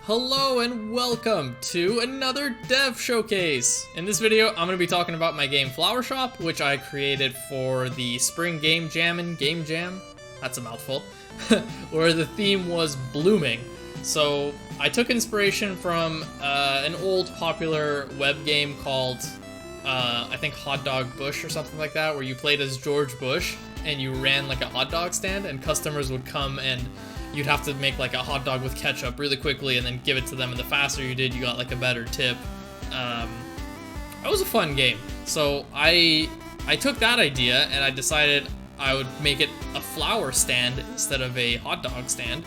Hello and welcome to another dev showcase. In this video, I'm going to be talking about my game Flower Shop, which I created for the Spring Game Jam. That's a mouthful. Where the theme was blooming. So I took inspiration from an old popular web game called, I think Hot Dog Bush or something like that, where you played as George Bush and you ran like a hot dog stand and customers would come and you'd have to make like a hot dog with ketchup really quickly and then give it to them, and the faster you did, you got like a better tip. It was a fun game. So I took that idea and I decided I would make it a flower stand instead of a hot dog stand,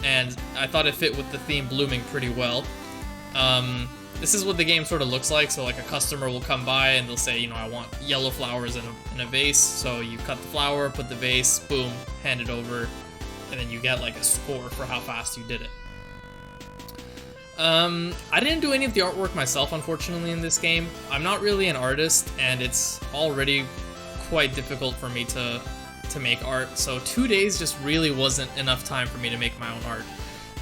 and I thought it fit with the theme blooming pretty well. This is what the game sort of looks like. So like a customer will come by and they'll say, you know, I want yellow flowers in a vase. So you cut the flower, put the vase, boom, hand it over, and then you get like a score for how fast you did it. I didn't do any of the artwork myself, unfortunately, in this game. I'm not really an artist, and it's already quite difficult for me to make art, so 2 days just really wasn't enough time for me to make my own art.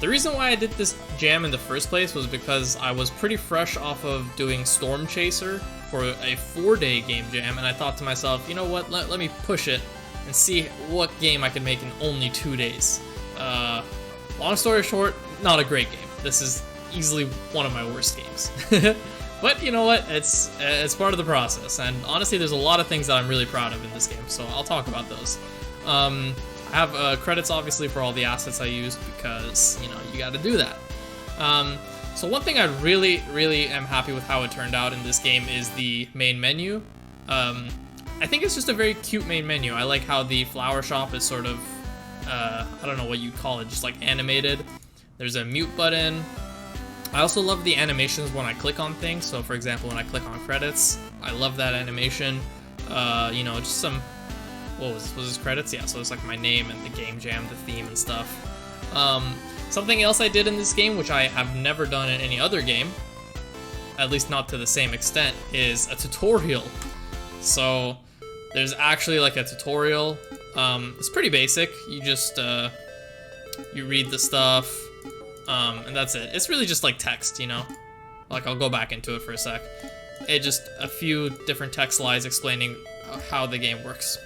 The reason why I did this jam in the first place was because I was pretty fresh off of doing Storm Chaser for a 4-day game jam, and I thought to myself, you know what, let me push it and see what game I can make in only 2 days. Long story short, not a great game. This is easily one of my worst games. But you know what, it's part of the process, and honestly there's a lot of things that I'm really proud of in this game, so I'll talk about those. I have credits obviously for all the assets I used because, you know, you gotta do that. So one thing I really am happy with how it turned out in this game is the main menu. I think it's just a very cute main menu. I like how the flower shop is sort of, I don't know what you'd call it, just like animated. There's a mute button. I also love the animations when I click on things. So for example, when I click on credits, I love that animation. You know, just some, what was this credits? Yeah, so it's like my name and the game jam, the theme and stuff. Something else I did in this game, which I have never done in any other game, at least not to the same extent, is a tutorial. So there's actually like a tutorial. It's pretty basic. You just you read the stuff, and that's it. It's really just like text, you know. Like I'll go back into it for a sec. It just a few different text slides explaining how the game works.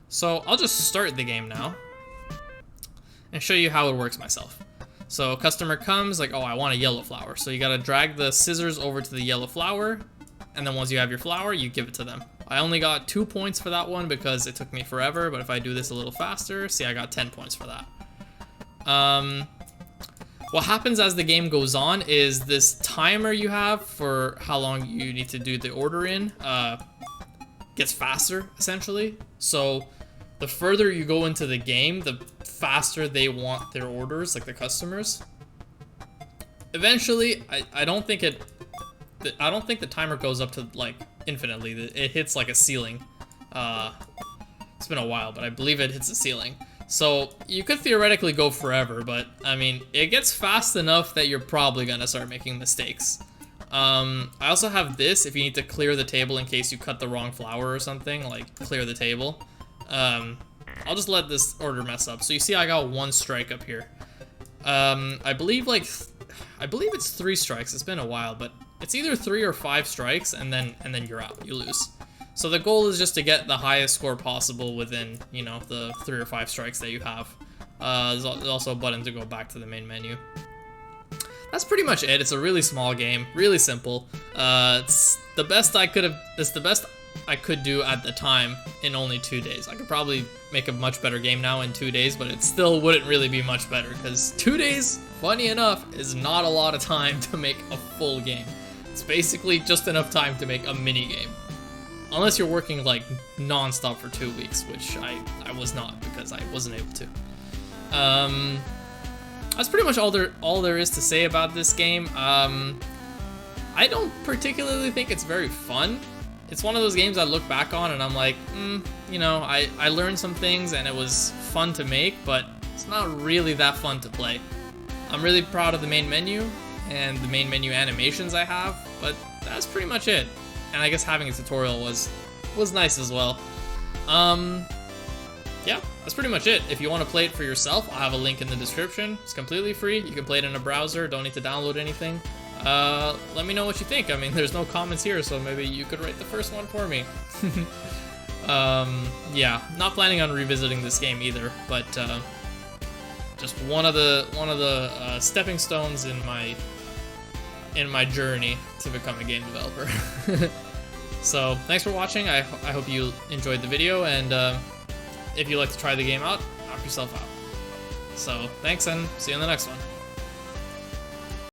So I'll just start the game now and show you how it works myself. So customer comes like, oh, I want a yellow flower. So you gotta drag the scissors over to the yellow flower, and then once you have your flower, you give it to them. I only got 2 points for that one because it took me forever, but if I do this a little faster, see, I got 10 points for that. What happens as the game goes on is this timer you have for how long you need to do the order in gets faster, essentially. So the further you go into the game, the faster they want their orders, like the customers. Eventually, I don't think the timer goes up to like infinitely. It hits like a ceiling. It's been a while, but I believe it hits a ceiling. So you could theoretically go forever, but I mean, it gets fast enough that you're probably gonna start making mistakes. I also have this if you need to clear the table in case you cut the wrong flower or something, like clear the table. I'll just let this order mess up. So you see I got 1 strike up here. I believe it's 3 strikes. It's been a while, but it's either 3 or 5 strikes, and then you're out. You lose. So the goal is just to get the highest score possible within, you know, the 3 or 5 strikes that you have. There's also a button to go back to the main menu. That's pretty much it. It's a really small game, really simple. It's the best I could do at the time in only 2 days. I could probably make a much better game now in 2 days, but it still wouldn't really be much better because 2 days, funny enough, is not a lot of time to make a full game. It's basically just enough time to make a mini game. Unless you're working like non-stop for 2 weeks, which I was not because I wasn't able to. That's pretty much all there is to say about this game. I don't particularly think it's very fun. It's one of those games I look back on and I'm like, you know, I learned some things and it was fun to make, but it's not really that fun to play. I'm really proud of the main menu and the main menu animations I have, but that's pretty much it. And I guess having a tutorial was nice as well. Yeah, that's pretty much it. If you want to play it for yourself, I'll have a link in the description. It's completely free. You can play it in a browser. Don't need to download anything. Let me know what you think. I mean, there's no comments here, so maybe you could write the first one for me. Yeah, not planning on revisiting this game either, but just one of the stepping stones in my journey to become a game developer. So thanks for watching. I hope you enjoyed the video, and if you'd like to try the game out, knock yourself out. So thanks, and see you in the next one.